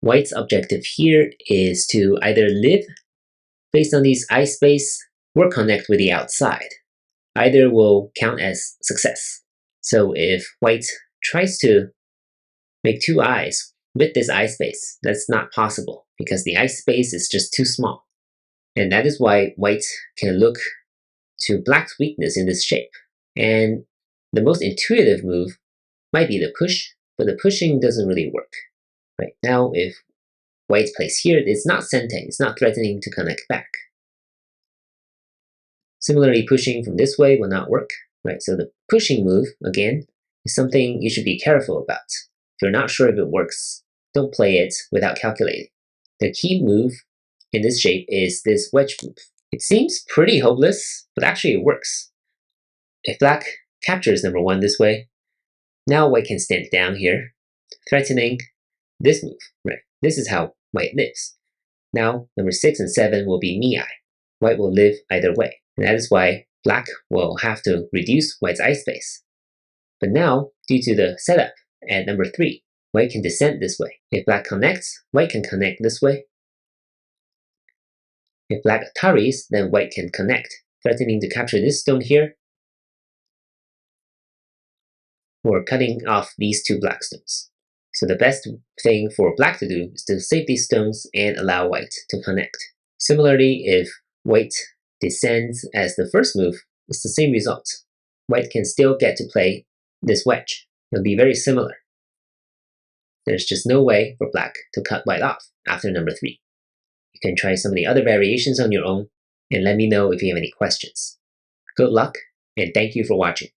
white's objective here is to either live based on these eye space or connect with the outside. Either will count as success. So if white tries to make two eyes with this eye space, that's not possible because the eye space is just too small. And that is why white can look to black's weakness in this shape. And the most intuitive move might be the push, but the pushing doesn't really work. Right now, if white plays here, it's not sente, it's not threatening to connect back. Similarly, pushing from this way will not work, right? So the pushing move, again, is something you should be careful about. If you're not sure if it works, don't play it without calculating. The key move in this shape is this wedge move. It seems pretty hopeless, but actually it works. If black captures number 1 this way, now white can stand down here, threatening this move, right? This is how white lives. Now, number 6 and 7 will be miai. White will live either way. And that is why black will have to reduce white's eye space. But now, due to the setup at number 3, white can descend this way. If black connects, white can connect this way. If black attaris, then white can connect, threatening to capture this stone here, or cutting off these 2 black stones. So the best thing for black to do is to save these stones and allow white to connect. Similarly, if white descends as the first move, it's the same result. White can still get to play this wedge. It'll be very similar. There's just no way for black to cut white off after number 3. You can try some of the other variations on your own and let me know if you have any questions. Good luck, and thank you for watching.